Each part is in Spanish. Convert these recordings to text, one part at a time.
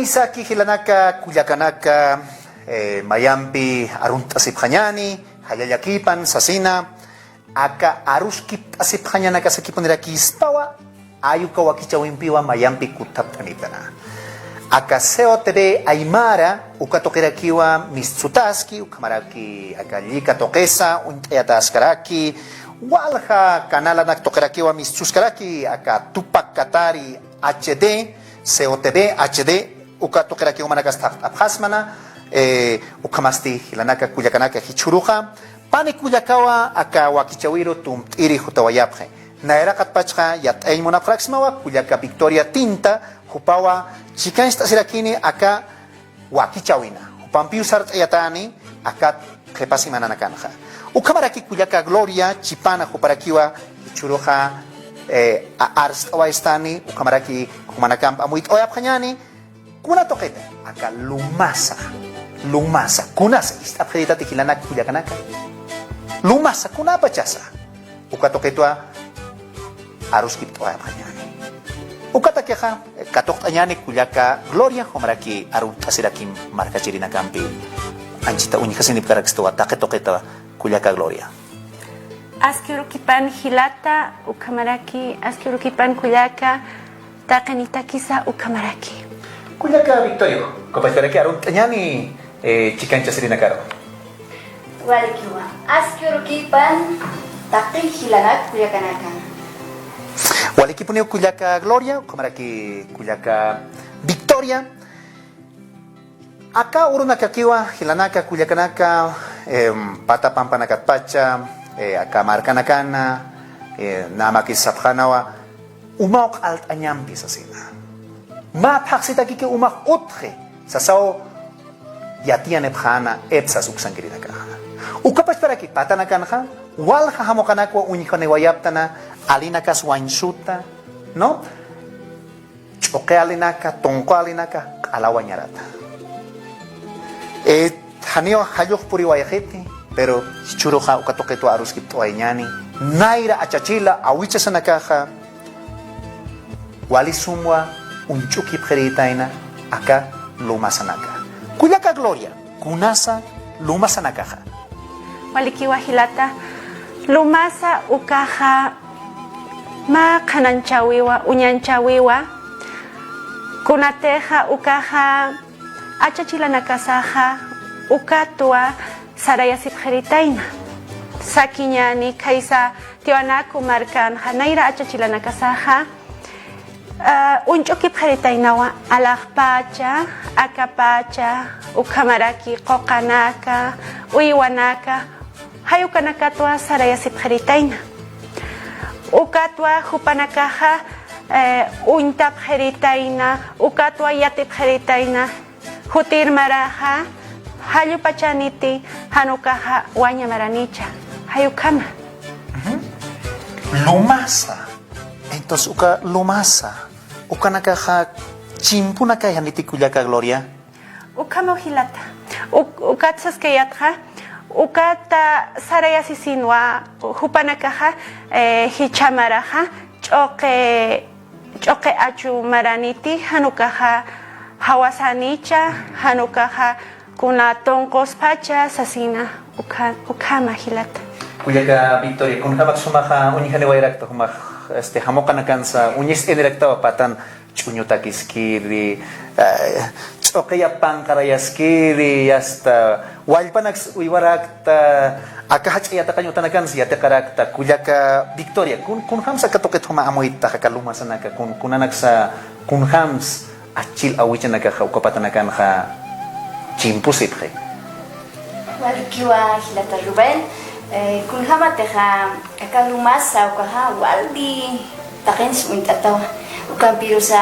misaki hilanaka kuyakanaka mayampi aruntasiphañani hallallakipan sasina aka aruskip asiphañanaka sakipuniraki ispawa ayuka wakichawimpiwa mayampi kutaptanitana aka seotebe aymara ukatokerakiwa mistutaski ukamaraki aka llika toqesa unt'ayataskaraki walha kanalanak tokerakiwa mistuskaraki aka tupak katari HD COTV HD ukatokerakiwa manakas abhasmana ukamasti hilanaka kuyakanaka hichuruja pani kuyakawa aka wakichawiro tumt'iri jutawayapje naerakat pachqa yat'ay munaqraqsmawa kuyaka Victoria Tinta hupawa chikansta sirakini aka wakichawina hupampiu sart'ayatani aka qhepasimananakanja ukamaraki kuyaka Gloria chipana huparakiwa hichuruja arst'awayastani ukamaraki humanakam amuit oyapjañani kuna toqeta aka lumasa kunasa istapjeditati hilanak kuyakanaka lumasa kuna pachasa ukatoqetwa aruskip oyapjañani ukatakeja katoqt'añani kuyaka Gloria humaraki arut'asiraki markachirinakampi anchita uñijasinipkarakstowa taqe toqeta kuyaka Gloria Askirukipan hilata ukamaraki askirukipan kuyaka taqenitakisa ukamaraki kuyaka Victorio kopachkaraki aruntañani chikancha sirinakaro Walikiwa askirukipan taqen hilanak kuyakanaka walikipuni kuyaka Gloria ukamaraki kuyaka Victoria aka urunakakiwa hilanaka kuyakanaka patapampanakatpacha aka markanakana namaki sapjanawa umaq altañampi sasina maphaksitaki umaq utje sasao yatian epjana epsas uksankirinakaja ukapachparaki patanakanja walja hamokanakwa uñijonewayaptana alinakas wainsuta no ch'oqe alinaka tonqo alinaka q'alawañarata hanio hayuq puri wayajiti pero churuja ukatoqetu aruskip toañani naira achachila awichasanakaja walisumwa unchukip jeritaina aka lumasanaka kuyaka Gloria kunasa lumasanakaja walikiwa hilata lumasa ukaja ma kananchawiwa uñanchawiwa kunateja ukaja achachilanakasaja ukatua sarayasip jeritaina sakiñani kaisa tiwanaku markan naira achachilanakasaja unchukip jeritainawa alajpacha akapacha ukamaraki qoqanaka uywanaka hayukanakatua sarayasip jeritaina ukatua hupanakaja untap jeritaina ukatua yatip jeritaina hutirmaraja hayupachaniti hanukaja wañamaranicha hayukama lumasa entonces uka lumasa ukanakaja chimpunaka yaniti kuyaka Gloria ukama hilata ukatsaskayatja ukata sarayasisinwa hupanakaja hichamaraja ch'oqe achu maraniti hanukaja hawasanicha hanukaja kuna tonqospacha sasina ukama hilata kuyaka Victoria kunjamak sumaja uñijanewayrakta humaq hamoqanakansa uñis enraktawa patan ch'uñutakiskiri ch'oqeyapanqarayaskiri hasta wallpanax uywarakta aka hach'ayataqañutanakansa yatiqarakta kuyaka Victoria kunjamsa katoqet huma amoytaja kalumasanaka kunanaksa kunjams achil awichanakaja ukapatanakanja chimpusipje Walikiwa hilata Rubén kunjamateja akalumasa ukaja waldi taqens untatawa ukampirusa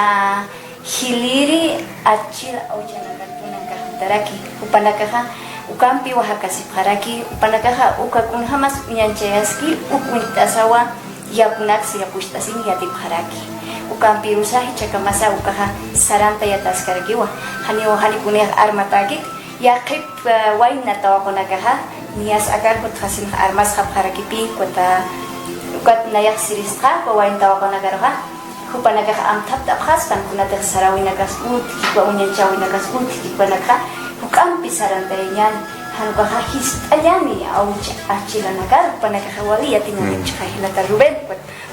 hiliri achil awichanakatunankajaraki upanakaja ukampi wajakasipjaraki upanakaja ukakunjamas uñanchayaski ukuntasawa yapunaksi yapushtasin yatipjaraki ukampirusa hichakamasa ukaja saranta yataskarakiwa haniwa hanikunea armatakik yaqip waynatawakunakaja nias akar kuthasin armas khapkharakipi kota ukat nayak sirisqa wayntawakunakaja hupanaka amtap tap haspan kunata sarawinakas ut kikwa unyanchawinakas ut kikwanaka hukampi sarantayan hanuka his ayani aucha achilanakar hupanaka walia tinunich kahilata Ruben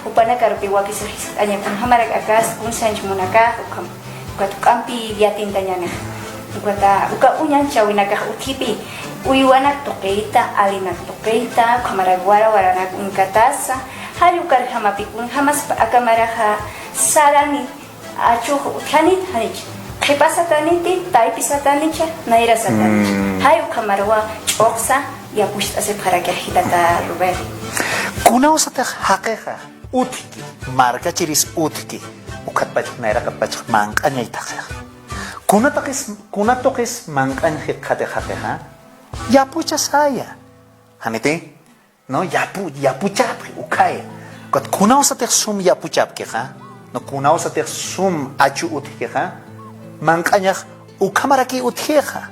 hupanaka rupi wakis his anya kun hamarak akas kun sanch munaka hukampi yatin tanyana uka unyanchawinaka utipi uiwanak tokeita alinak tokeita kamaragwara waranak unkatasa hayukar hamapikun hamas akamaraha sarani achuh uthanit hanich khipasataniti taipisatanicha naira satani hayu kamarwa choksa yapush asep kharaka hitata Ruben Kuna usate hakeha utki marka chiris utki ukatpach naira katpach mangkanya itakha kuna tokis mangkanya hitkate hakeha yapucha saya haniti no yapu chapri ukaya kat kuna usate sum yapu chapke ha no kuna usate sum achu utke ha mangkanya ukamaraki utke ha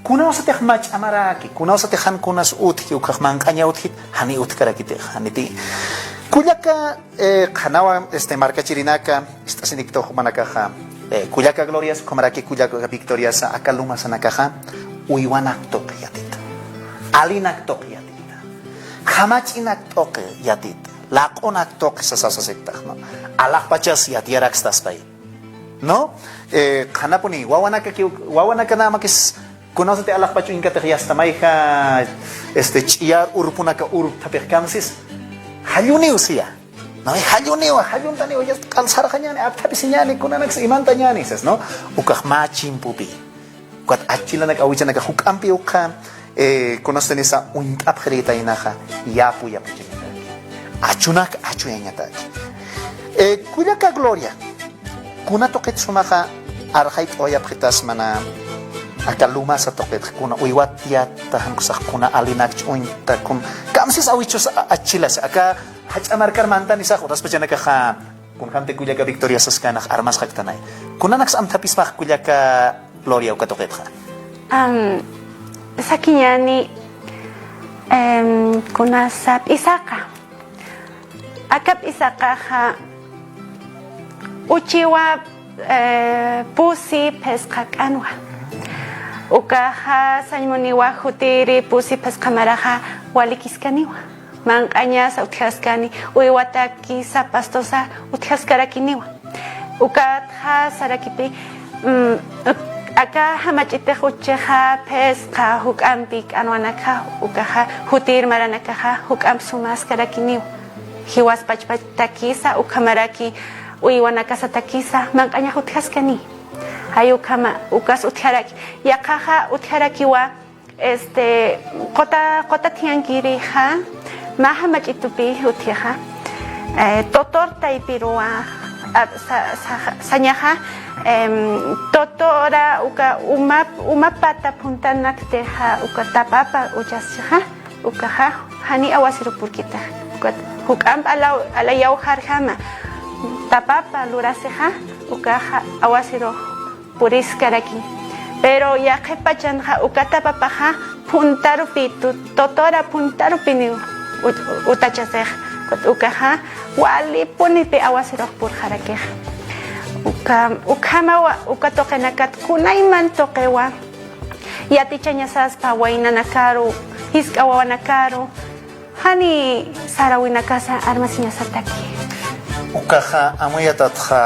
kuna usate mach amaraki kuna usate han kunas utki ukah mangkanya utki hani utkaraki te haniti kuyaka khanawa marka chirinaka esta sinikto manaka ha kuyaka glorias komaraki kuyaka victorias akaluma sanaka uiwanak tok yatita alinak tok yatita khamachinak tok yatita lakonak tok sasasekta no alak pachas yatiarak staspai no khanapuni wawanaka namakis kunasate alak pachu inka tehyastamai ha chiar urpunaka tapirkamsis hayuni usia no hayuntani oyas kalsar khanyani apthapisinyani kunanak imantanyani ses no ukah machim pupi kuat achilanak awichanak hukampi ukha konostenisa untaphrita inaha yapu chinata achunak achuyanyata kuyaka gloria kuna toket sumaha arhait oyaphitas mana akaluma sa toket kuna uiwatia tahan kusah kuna alinak uinta kun kamsis awichos achilas aka hachamarkar mantan isa khotas pachanaka kha kun khamte kuyaka victoria saskanak armas khaktanay kuna naks amthapis mak kuyaka gloria ukatoket kha sakinyani kuna sap isaka akap isaka ha uchiwa pusi peskak anwa ukaha sanmuniwa hutiri pusi peskamaraha walikiskaniwa mangkanya sa uthaskani uiwataki sa pastosa uthaskarakiniwa ukatha sarakipi aka hamachite hucheha peska hukampik anwanaka ukaha hutir maranaka hukam sumaskarakiniwa hiwas pachpatakisa ukamaraki uiwanaka sa takisa mangkanya huthaskani hayu kama ukas utharaki yakaha utharaki wa kota tiangiri ha mahamach itupi utiha totor taipirua sanyaha totora uka umapata puntanak teha uka tapapa ujasha ukaha hani awasiru purkita hukam alayau harhama tapapa luraseha ukaha awasiru puris karaki pero ya que pachanja ukata papaja puntarupi totora puntarupi utachasej ukaja wali punipi awasiroj por jarakeja ukama ukatokenakat kunayman tokewa yatichañasas pawainanakaru hiskawawanakaru hani sarawinakasa armasiñasataki ukaja amuyatatja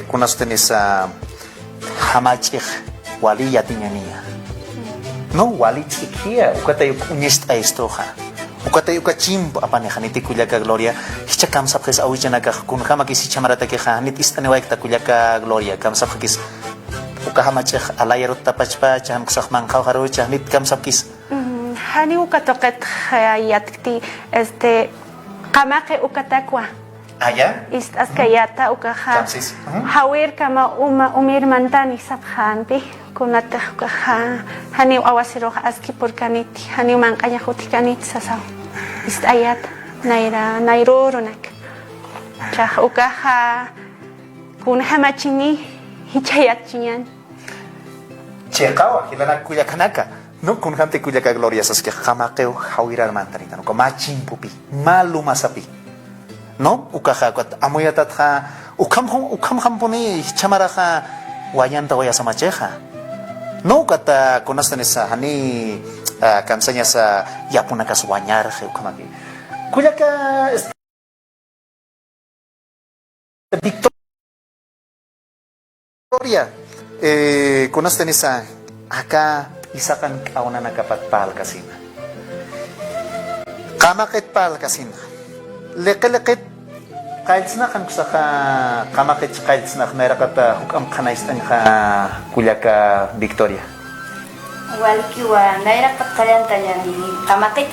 kunastenisa hamachih wali yatiñania no wali chikia ukatay unyesta estroja ukatay ukachimpo apanejaniti kuyaka gloria hicha kamsapjes awichanaka kun hamakis chamarata ke hanit istanewaikta kuyaka gloria kamsapjes ukahamachih alayarut tapachpa cham ksakh manqaw harocha nit kamsapkis hani ukatoqet yatkti qamaqe ukatakwa aya askayata ukaha hawir kama umir mantani sabhanpi kunata ukaha hani awasiro aski porkaniti hani manqaya khutikanit sasaw ayat nairurunak chah ukaha kun hamachini hichayat chinyan chekawa hilana kuyakanaka no kun hamte kuyaka gloria saske qamaqeu hawirar mantanita no machin pupi malu masapi no ukaja kwat amoyatatja ukam hampuni chamaraja wayanta waya samacheja no kata konastanesa hani kamsanya sa yapuna kaswanyar je ukamaki kuyaka Victoria konastanesa aka isakan kauna nakapatpal kasina kamakit pal kasina lekit kaitsna kan kusaka kamakit kaitsna narakata hukam kanaistan ka kulyaka Victoria walkiwa naira patkalian tanya ni kamakit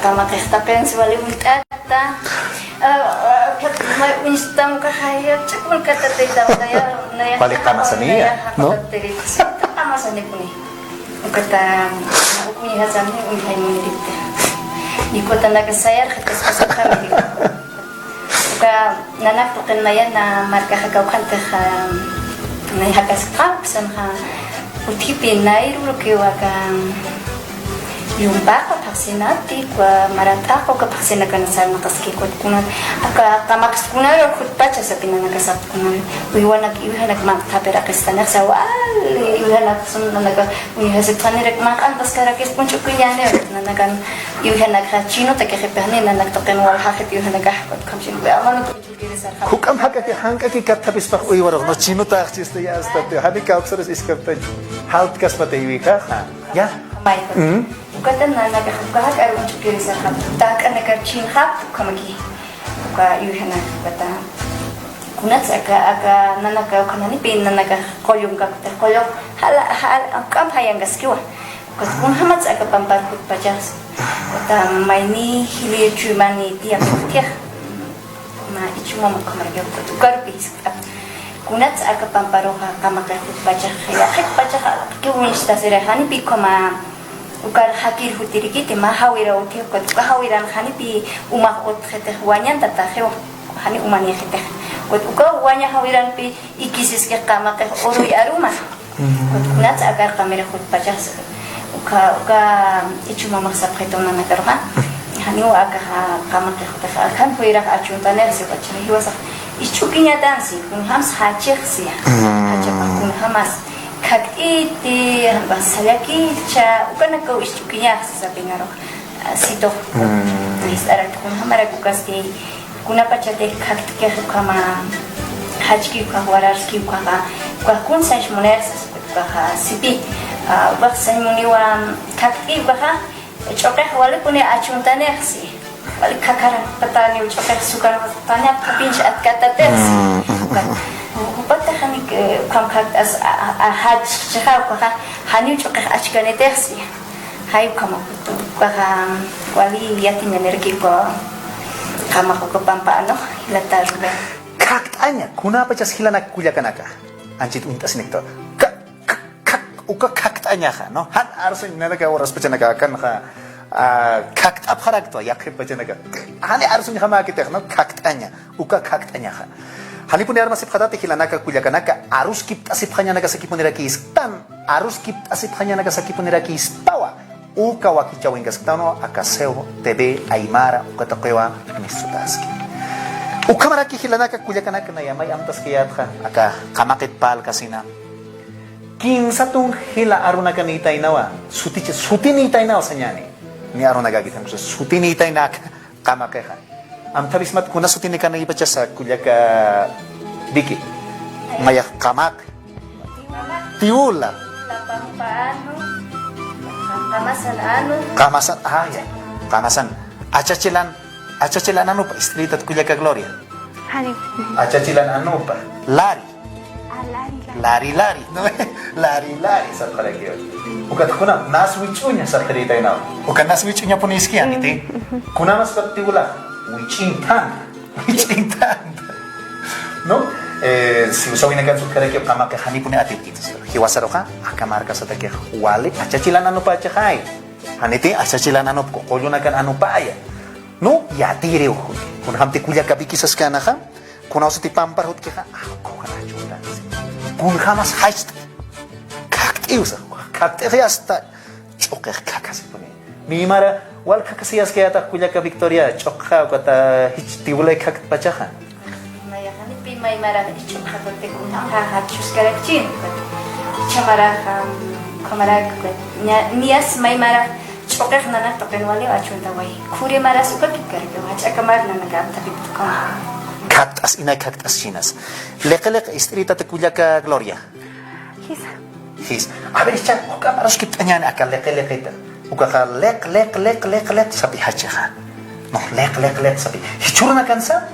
kamakit tapen swali mutata instam kahaya cakun kata tita daya naya balik kamasania no kamasani puni kata ukuni hazam ni untai munirita ikota nagasayar khatas kami ka nanak pakan maya na marka kau kanta na hakas kap san ha utipi nairu ke wakang yung baka vaksinati kwa marata ko ka vaksina kana sa nakaski ko kuna aka kamaks kuna ro khut pacha sa pinanakasap kuna uiwanak magtapera kastana sa wal uiwanak sun nanaga uihasik tani rek mak antas karakis puncho kuyane nanagan uiwanak ha chino ta ke khepani nanak token wal ha khet uiwanak ko kamshin ko amano to jugire sa hukam hakaki hankaki katabis pak uiwarok no chino ta chiste ya state hani kaupsares iskapta halt kasmate iwika ya mai kata nana kahak aru chukiri sa khap tak anakar chin khap kamagi ka yuhana kata kunat aka nana ka kanani pin nana ka kolyong ka kolyong hal kam hayang gaskiwa kat kun hamat aka pampar kut pajas kata maini hili chumani dia tia ma ichuma makamagi ko tukar bis kunat aka pamparo ka kamakar kut pajah ya khit pajah ki unista serahani pikoma ukar hakir hutiriki te mahawira uti ko kahawiran khani pi umah ot khete wanyan tata khew hani umani khete ko uka wanya hawiran pi ikisis ke kama ke orui aruma ko kunat agar kamera khut pajas uka ichuma maksab khetona nakarha hani wa aga kama ke khute kan huira achunta ner se pachani hiwasa ichukinya dansi kun hams hachexia hacha kun hamas kakiti basalaki cha ukana kau istukinya sabi ngaro sito istara kun hamara kukasti kuna pachate kakti ke kama hajki ka wararski ka kun sash moner ka sipi baksan muniwa kakti ka chokeh wale kune achuntane si wale kakara patani chokeh sukar patani kapinch at katates Upata hani kam kat as haj chakha ka hani chokha achkane tersi hay kama ka wali yatin energi ko kama ko pampa ano hilatar ba kaktanya kuna pachas hilana kulyakanaka anjit untas nekto uka kaktanya ka no han arsun nanaga oras pachanaka kan ka kakt apharak to yakhe pachanaka hani arsun khama kita no kaktanya uka kaktanya ka hani pun arma sipkhadati hilanaka kulyakanaka arus kip asipkhanya naga sakipunira ki istan arus kip asipkhanya naga sakipunira ki istawa uka wakichaw ingaskatano akaseo tebe aymara ukatakewa misutaski ukamara ki hilanaka kulyakanaka na yamay amtas kiyatha aka kamakit pal kasina kinsa tung hila aruna kanitay nawa sutinitay nawa sanyani ni aruna gagitan so sutinitay na kamakeha am tabismat kuna sutini kana ibacha sa kulyaka biki maya kamak tiula kamasan ya kamasan achachilan anu pa street at kulyaka Gloria hani achachilan anu pa lari no lari sa palagyo ukat kuna naswichunya sa trita na ukat naswichunya puniskian iti kuna mas patiula wichintan no si usawin na ganso kare kyo kama ke hani puni atit ito hiwasaro ka akamarka sa take wali achachilan ano pa chakay haniti achachilan ano ko kolyo na kan ano pa ya no yatire ko kun hamti kulya kabiki sa skana ka kuna usati pampar hot ka ko kana chuta kun khamas haist kakti usa kakti hasta choker kakas puni mimara wal kakasiyas kaya ta kuya ka Victoria chokha kata hich tibulay kak pachaha. Naya kani pi may marah ichuk kapote kung nakahachus karakchin. Chamara kamara nias may marah chokak nana token wali achun tawai. Kuri marah suka pikar ke wacha kamar nana gam tapi tukang. Kaktas inay kaktas chinas. Lek istrita te kuya ka Gloria. Hisa. His. A ver, cha, uka maros kip tanyan aka lek ita. Uka ka lek sabi hachaha. No, lek sabi. Hichurna kansa.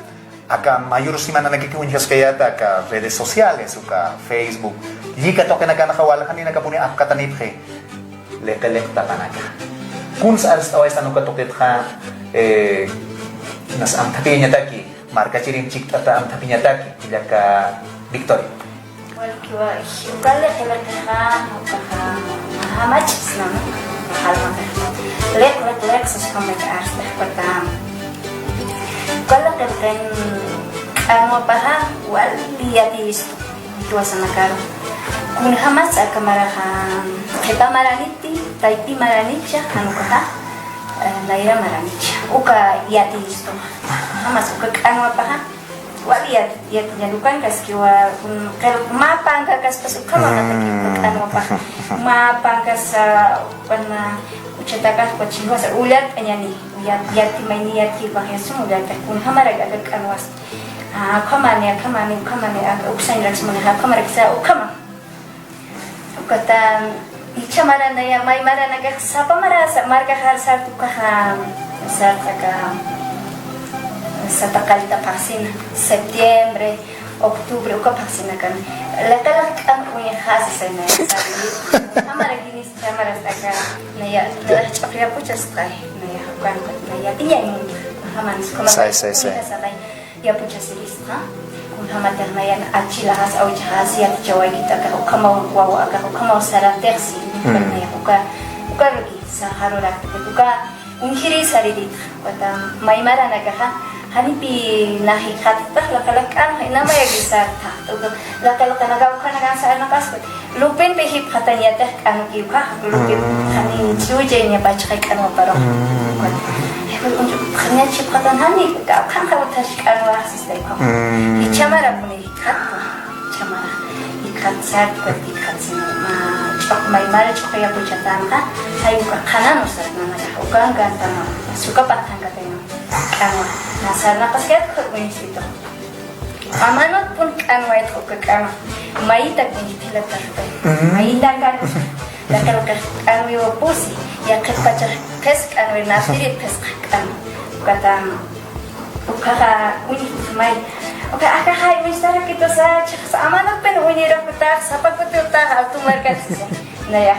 Aka mayor si mana nagkikiunyas kaya ta ka redes sociales uka Facebook. Lika to kana nakawala kanina ka puni app kataniphe. Lek ta kanaka. Kun sa aras tawais anu ka tokit ha nas am tapi niya taki. Marka chirim chik tata am tapi niya taki. Ila ka Victoria. Wal kiwa ukale kelaka hamachis nana. Halma. Lek sesuatu ars pertama. Kalau kan anu apa wal lihat itu sana karo. Kun hamas akamarahan kita maraniti, taipi maranicha anu kata naira maranicha. Uka lihat itu hamas uka anu apa wal lihat nyadukan kaskiwa kalau mapang kakas pasukan maka anu apa mapang kas pernah ucatakan kucing was ulat anyani yati maini yati bahaya semua dan kun hamara agak kanwas kamane uksan rak semua kamara kisa ukama kata icha marana ya mai marana agak sapa marasa marga har sartu kaham sartaka satakal ta vaksin septiembre oktubre uka vaksin kan laka kan punya khas sana hamara gini hamara taka naya chakriya puchas kai naya kan naya tinya haman sekolah sai ya puchas lista kun hamata naya achila has au jahas ya jawai kita ka ukama wawa ka ukama sara tersi naya uka lagi saharura uka unhiri saridi kata maimara naga hanipi nahi khatah lakalakan nama ya bisa tah lakalakan naga sa nakas lupin behip katanya teh kan kiuka lupin hani jujenya baca kan waparo untuk hanya ciptaan hani kan kau tarik kan wasis deh kau icamara pun ikat camara ikat sat ikat sini cok maimara cok ya pucatan kan hayu kanan usah nama dah ugang gantang suka patang katanya kan nasar napas ket kau itu amanot pun kan wait kau kan mai tak ni tilat terbaik mai dangan lakal kan wiwa pusi ya kepacar kes kan wi nafiri kes kan kata ukara uni mai oke aka hai mistara kita sa amanot pen uni raputar sapa kutu ta tu markas nah ya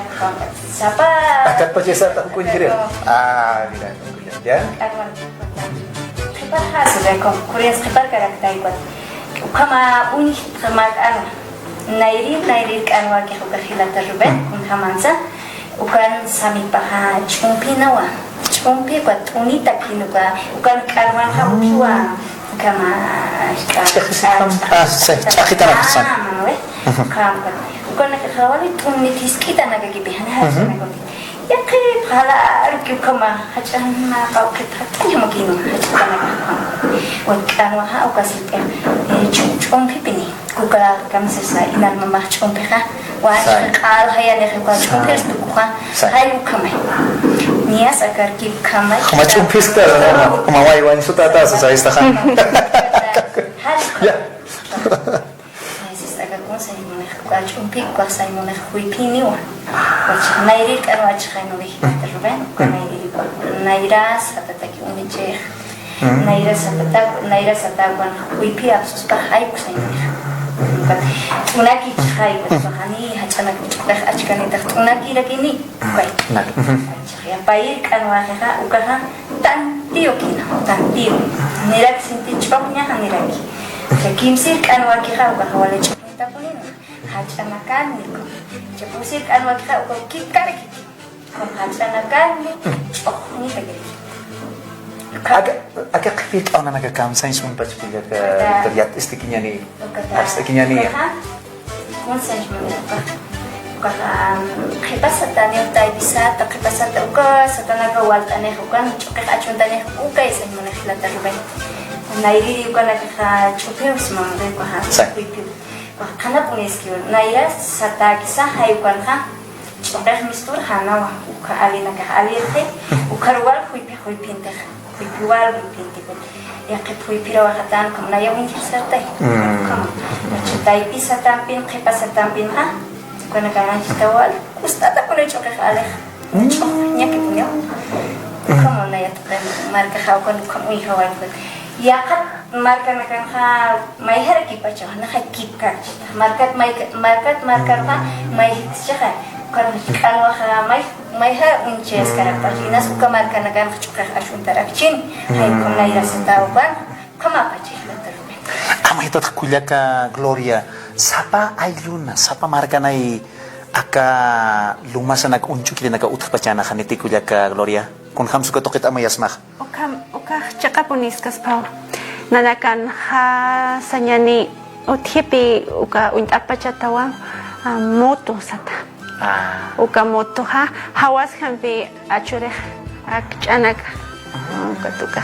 siapa akan pecisa tak kunjir tidak ya khipar sudah kau kurias khipar karakter ikut kama uni kama kan nairi kan wake ko kahila tarben kun hamansa ukan sami paha chumpi nawa chumpi ko tuni takinuka ukan karwan hapiwa kama kita rapasan kam ukan nakawali tuni tiskita nagagibihan hasan ya ke pala arki kama hacan na kau kita tanya mungkin hacan ukan waha ukasipem chumpi pini kukala kam sesa inan mamah chumpi ka wa kal hayane ka chumpi stu ka hayu kamai nias agar ki kamai kuma chumpi sta kuma wai wai suta ta sa ista kan ya agar kon sai mun ka chumpi ka sai mun hui pini wa nairi kan wa chhaino wi terben nairi ko naira satata ki uni che naira sata kan hui pi absus pa hay ko sai unaki chai bahani hachana dah achkani dah unaki lagi ni kai ya pai kan wa ha ukaha tan tio kina tan tio nirak sinti choknya haniraki kimsir kan wa ki ha ukaha wale chokita punin hachana kan ni ko chepusir kan wa ki ha ukaha kikar ki ko hachana kan ni chok ni tagari agak kepit orang agak kamsain semua baca pilih ke terlihat istikinya nih harus istikinya nih konsen semua kita satani utai bisa tak kita sata uka satana gawal tane ukan cukai acun tane uka isa mana kita terbaik nairi uka nak cukai usman deh uka pipi karena punis kyo naira sata kisah hai ukan cukai mistur hana uka ali nak ali teh uka rual pipi teh pipi wal pipi ya pipi pira wakatan kamu naya mungkin sertai kamu cukai bisa tampin kita satampin Kena kangen kita wal, kusta tak pernah cokak aleh, cokaknya kepunya. Kamu naya tu kan, marka kau kan kamu ihawal kan. Ya kan marka nak kan mai hari kipa cakap, nak kipkan. Marka kan mai cakap. Kan wah mai hari unce sekarang pagi. Nas suka marka nak kan cokak asyun tarakcin. Hai kamu naya rasa tahu kan, kamu apa cakap terus? Ama itu tak kuliah ke Gloria. Sapa ayluna, sapa marga nai aka lumasa nak uncu kili nak utak pacana kaniti kuliah ke Gloria. Kun ham suka tokit ama yasmah. Oka cakap unis kaspau. Nanakan sanyani utipi uka untak pacatawang moto sata. Uka moto hawas hampi acure anak katuka.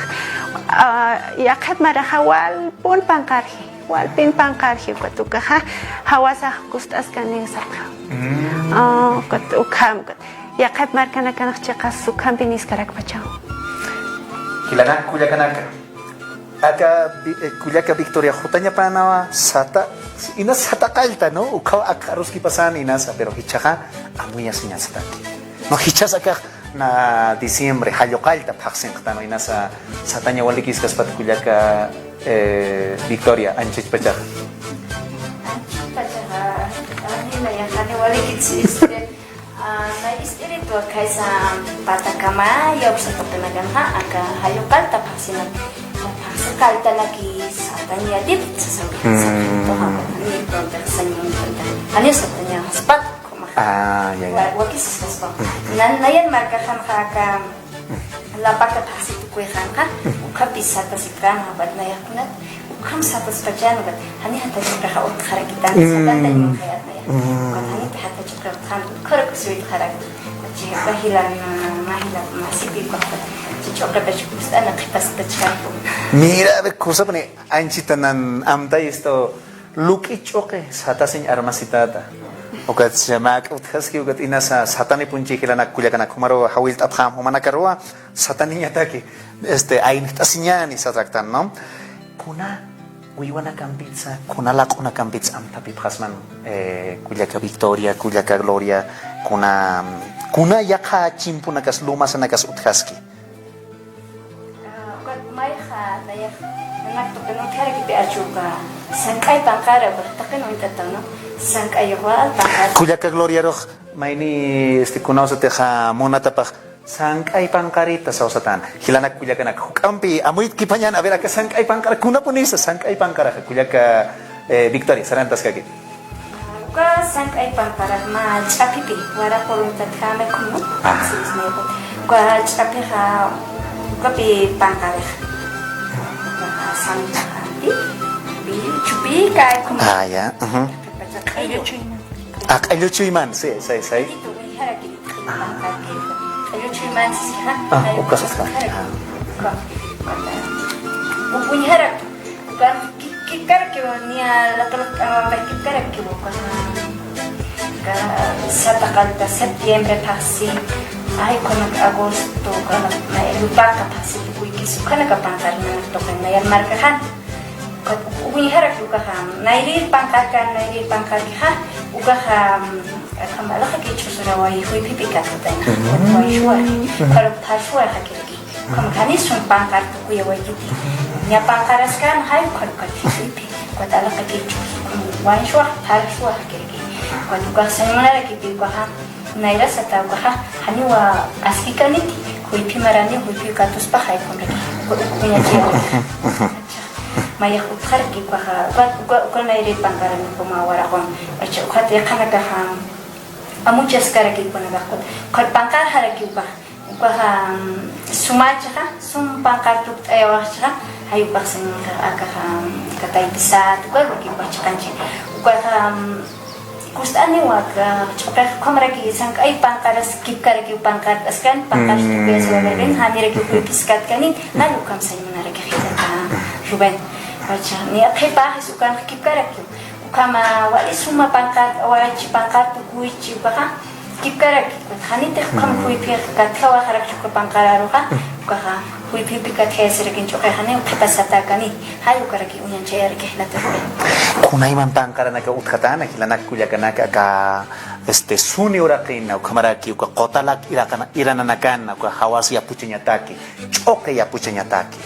Yakat marahawal pun pangkarhi. Walpin pangkarhi katuka hawasa kustas kaning sakha. Katukam yakat markana kanak cakas sukam pinis karak pacau. Kilana kuliah kanaka. Aka kuliah ke Victoria hutanya panawa sata ina sata kalta no ukau akarus kipasan ina sa pero hichaka amuya sinya satati. No hichas aka na diciembre hayo kalta paksen katano ina sa satanya walikis kaspat kuliah ke Victoria anchit pecah. Anchit pecah. Ani na yang kani walikis na istri tu kaisa patakama ya bisa terkenakan aka hayo kalta paksen. Kalta lagi satanya dip sesuatu. Ini kontak senyum kontak. Ani satanya sepat. Ya. Wakis sesuatu. Nayan marka kan kakak lapak kapasi tu kue kan. Ukap bisa tersikan abad naya kunat. Ukam satu sepajan abad. Hani hata juga kau utkara kita. Satan dan yung kaya naya. Kan hani hata juga kan. Korek sulit karak. Jika hilang mahilang masih bikot. Cocok cukup anak kita seperti Mira, cosa pone anchitanan amta esto luki choque satasin armasitata. Okat jamak uthaski ugat inasa satani punchi kilana kulia kana kumaro hawil tapham humana karwa satani yataki ain tasinyani satraktan no. Kuna wiwana kampitsa kuna lakuna kampitsa amta piphasman kulia ka Victoria kulia ka Gloria kuna yakha chimpuna kas luma sanakas uthaski. Naya anak tu kena kira kita acuka sangkai pangkara bertakan untuk tahu no sangkai wal pangkara kuliah ke Gloria roh maini kunau seteha mona tapah sangkai pangkarita sausatan hilana kuliah kana kampi amuit kipanyan avera ke sangkai pangkara kuna punisa sangkai pangkara kuliah ke Victoria sarantas kaki uka sangkai pangkara ma capipi wara korun tatkame kuno sisne uka capi uka pi pangkara sampai cubi kayak ya kayu cuiman saya itu hari kita kayu cuiman sih ukas sekali punya harap bukan kikar kyo nia lakalak kikar kyo bukan sata kalta September taksi ay konak Agosto konak na lupa ka taksi suka na kapangkar na tokan na yan markahan ubunya harap uka nairi pangkar ha uka kamala ka kichu surawai hui pipika katana wai shuar kalau tashuar hakiki kamkani sun pangkar tu kuya wai kiti nya pangkaras kan hai kalau kati kuat ala ka kichu wai shuar tashuar hakiki kuat uka sanmana kiti uka naira sata uka hani wa askikaniti hui pimarani hui pikatus pakai pun lagi punya dia maya utkar ki kwa nairi pangkaran pemawara kon acha ukhat ya kana ka amu jaskara ki pun lagi kwa pangkar hara ki kwa sumacha sum pangkar tu ayo cha hayu paksan ka katai bisa tu kwa ki baca kanci kwa Kustani waka chokak komraki sang ay pangkaras kipkaraki pangkaras kan pangkaras biasa wagen haniraki piskat kanin lalu kam sa inyo naraki khitan ka Ruben baca ni akhay pa sukan kipkaraki kama wali suma pangkat wala chi pangkat kui chi baka kipkaraki hanite kam kui pia kathawa harak chukka pangkararo ka ka kui pia pikat hesirakin chokay hanin kapasata kani hayu karaki unyan chayaraki hilata kunay man pangkara naka utkatana kilanak kulyakanaka ka suni urakina ukamaraki uka kotalak irananakan uka hawasi ya puchenyataki choke ya puchenyataki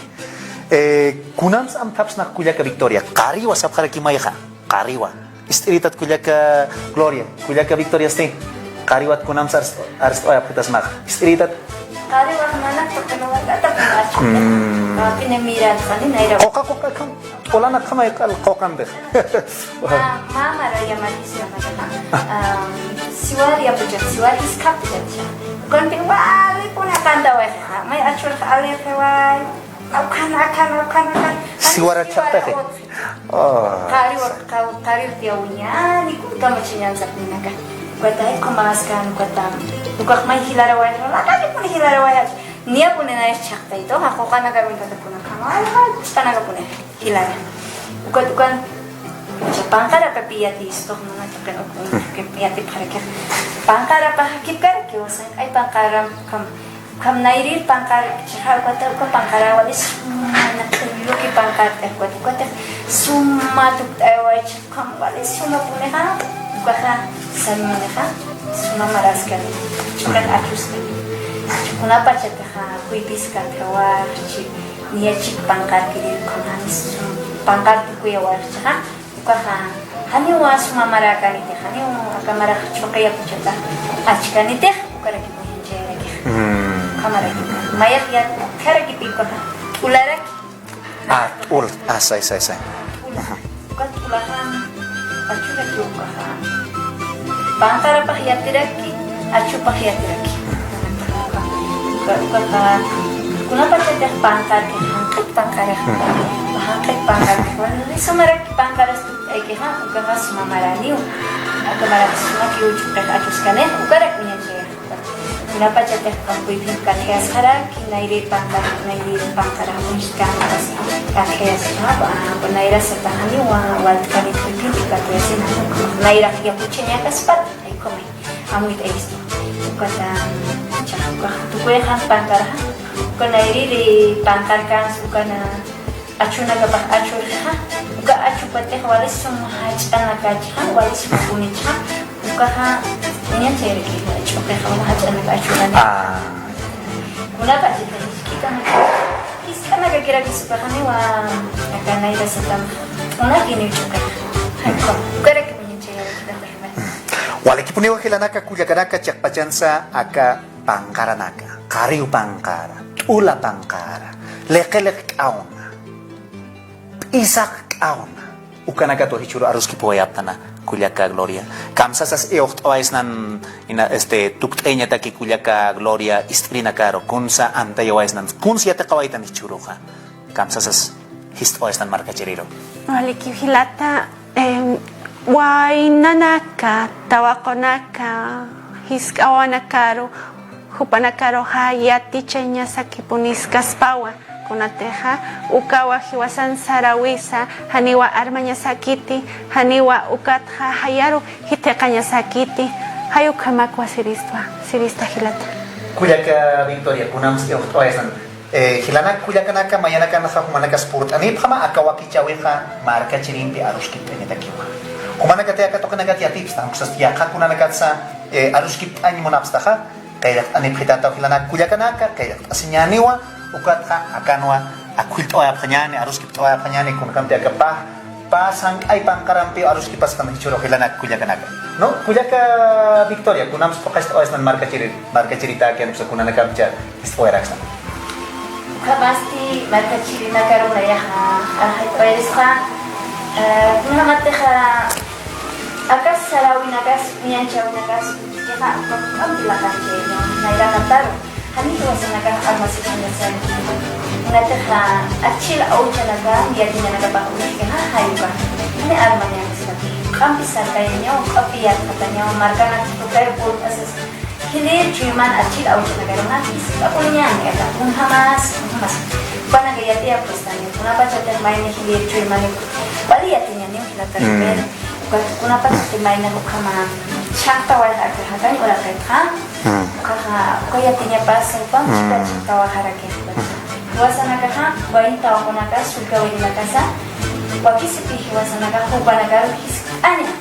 kunams am taps na kulyaka Victoria kariwa sapkaraki mayha kariwa istiritat kulyaka Gloria kulyaka Victoria stein kariwat kunams arst oya putas mag istiritat kariwa manak pagkanawa atap na pinamiran kanin ay koka kan Kola na kamay kokan deh. Mama raya manisya na siwar ya puja siwar iskap puja. Kon pinwali po na kanda wa may actual kali kawai. Akan. Siwar chapta ke. Oh. Kari tiawnya ni kun kama chinyan sa pinaga. Kuatay kumaskan kuatam. Ukak may hilaraway. Lagi po ni hilaraway. Niya po na chakta ito. Ako ka nagawin ka po na kama. Tanaga po na hilala. Ukan pangkara pa piyati isto mga takan okay piyati parake pangkara pa hakikar ke wasan ay pangkara kam nairir pangkara chahar kata ko pangkara walis na kilo ki pangkara ko summa tuk ay kam walis summa pune ha ukaha sanmane ha summa maras kan chukan atus kuna pa chata ha kuipis ka tawa chi niya chik pangkara ki konanis pangkat ko ya warcha ukaha hani was mamarakan ite hani akamara chokaya puchata achkan ite ukara ki hinjera ki kamara ki mayat ya kara ki pikota ulara sai ukat ulahan achura ki ukaha pangkara pahiyatiraki achu pahiyatiraki ukaha kuna pachata pangkat ki hangkat pangkara hangkat pangkat wala samarak pangkara ay ke ha ukaha sumamaraniu akamara suma ki uchuka atus kane ukara kunya chaya kenapa cete kampu ibin katheas hara ki naire pangkara uniskan pas katheas ha naira setahani wal kani ibin katheas naira ki puchenya kaspat ay kome amuit ay isto ukata chakka tukoy han pangkara nairi di pangkar kan suka na achuna gabah achur ha uka achu pateh walis semua hajan nagajan walis mapunit ha uka ha ini ceri kita coba kalau hajan nagajuran guna pak kita naga kira suka kami wa akan naik setam guna gini juga uka rek punya ceri kita bermain waliki puni wakilanaka kujakanaka cak pacansa aka pangkaranaka kariu pangkara ula pangkara lek auna isak auna ukanaka to hichuru arus ki poyaptana kuliaka Gloria kamsasas eocht oaisnan ina tukteña taki kuliaka Gloria istrina karo kunsa anta yoaisnan kunsia te kawaitan hichuruja kamsasas hist oaisnan marka cheriro waliki hilata wainanaka tawakonaka hiskawanakaro hupanakaro hayati chenya sakipuniskas pawa kunateja ukawa hiwasan sarawisa haniwa armaña sakiti haniwa ukatja hayaru hitekaña sakiti hayu kamakwa sirista hilata kuliaka Victoria kunams oaisnan hilana kuliakanaka mayanaka humanaka sport ani phama akawaki chaweja marka chirimpi aruskip enetakiwa humanaka te akatokanaka tips tamsas ya kakunanaka sa aruskip ani monapstaja kayak ani pritata hilana kuliakanaka kayak asinyaniwa ukatha akanwa akwit oya phanyane aruskip oya phanyane kun kamte akapa pasang ay pangkarampi aruskip pas kam hichuro hilana kuliakanaka no kuliaka Victoria kunams pokast oasnan marka cerita kian sa kunanaka bicha istoyraksa Pasti marka chirina karuna ya ha kuna mateja akas sarawin akas nyanchaw akas ya ambil kanche no naira kantar hani to sanaka almasi kanyasan ngateja achil aucha naga ya dinya naga pa ha hayuka ini armanya sekali ukampi sarkayanyo ukapi katanya markana tukay pul asas hilir cuman acil auto negara nakis apunya ya pun hamas bana gaya dia pestanya kenapa cetek mainnya hilir cuman itu bali yatinya nih kita terber kenapa cetek mainnya ukama chakta wal hakan ora kaitha kaya tinya pas apa kita waharakin Hiwasana kaha bayi tahu konaga suka wini nakasa wakisipi hiwasana kaha upanaga his anya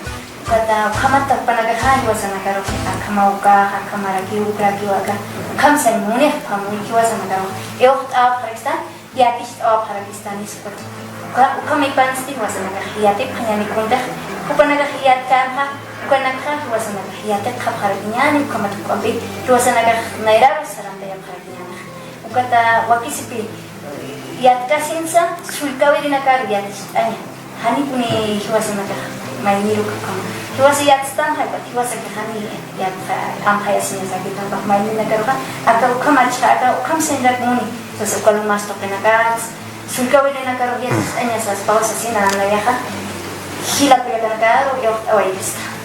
kata kamata upanaga ha hiwasana kaha kamauka kamaragi ukragi waga kamsa mune pamu hiwasana kaha eocht ab Pakistan yakist ab Pakistan ispat ukami pansti hiwasana kaha yate panyani kunda upanaga hiyat kaha ukanaga hiwasana kaha yate kaparaginyani ukamatu kambi hiwasana kaha naira saranda ya paraginyani kata wakisipi yat kasinsa sulkawi dinakar yat anya hani puni hiwasa naka mai niru kakam hiwasa yat stan hai pat hiwasa ke hani yat am hayasnya sakit tambah mai dinakar ka atau kamacha atau kam sendak muni so kalau mas to dinakar sulkawi dinakar yat anya sa pausa sina na ya ka hilap ya dinakar yo awai bista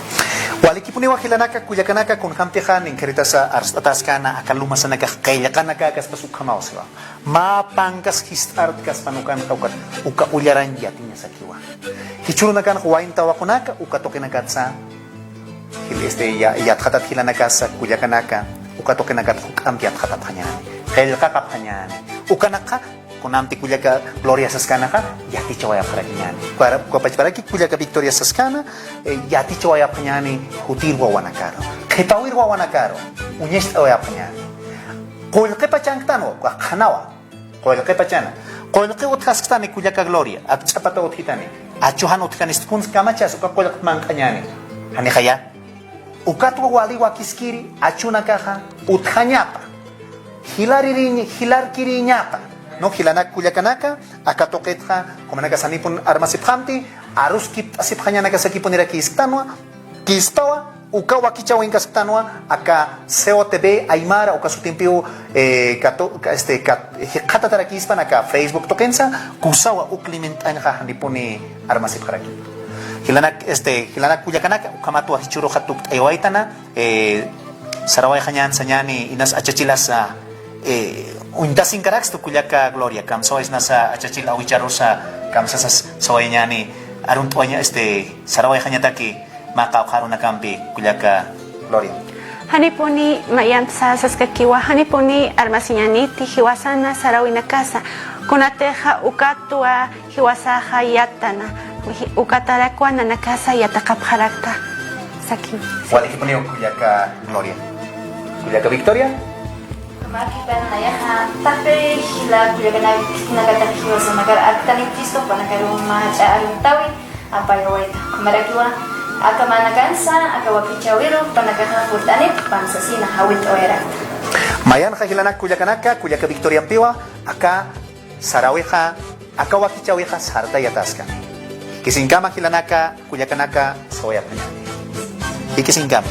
Walikipuni wakilanaka kuyakanaka kun hamtihan in keritasa arstataskana akaluma sanaka kailakanaka kas pasukhamao siwa ma pangkas histart kas panukan kaukat uka ulyaran yatinya sakiwa hichuruna kan huwain tawakunaka uka tokenakat sa yat khatat hilanaka sa kuyakanaka uka tokenakat hukam yat khatat hanyan kailaka hanyan uka naka kunamti kuliaka Gloria Saskana ka yati chawaya parakinyan kwa pachparaki kuliaka Victoria Saskana yati chawaya panyani hutir wa wanakaro khepawir wa wanakaro unyest awaya panyani kolke pachangtano kwa khanawa kolke pachana kolke uthaskani kuliaka Gloria atchapata uthitani achuhan utkanis kun kamachas kwa kolke mankanyani hani khaya ukatwa wali wa kiskiri achuna kaha uthanyapa hilar kirinyapa no hilanak kuyakanaka akatoketha komanaka sanipun armasiphamti aruskip asiphanya nakasakipun ira kistanwa kistawa ukawa kichawa inkastanwa aka COTV aymara uka sutimpio kata tara kispan aka Facebook tokensa kusawa uklimentan ha nipuni armasipharaki hilanak kuyakanaka ukamatwa hichuro hatuk aywaitana saraway khanyan sanyani inas achachilas undasin karaks tu kuliaka Gloria kam sois nasa achachil awicharosa kam sasas soyanyani arun tuanya saraway hanyataki makaukaru na kampi kuliaka Gloria hanipuni mayam sa saskakiwa hanipuni armasinyani ti hiwasana sarawi na kasa kunateja ukatua hiwasa hayatana ukatarakwa na nakasa yatakapharakta sakin walikipuni kuliaka Gloria kuliaka Victoria Makipan na ya tapi hila kuya kana kinagata hiwasa nagar at kanitisto pa nagaro macha alung tawi apa yawait kumarakiwa akamanagansa akawakichawiro panagaha putani pansasina hawit oera mayan khahilanak kuya kanaka kuya ka Victoria Piwa aka saraweha akawakichaweha sarta yataska kisingkama hilanaka kuya kanaka soya panyani hikisingkam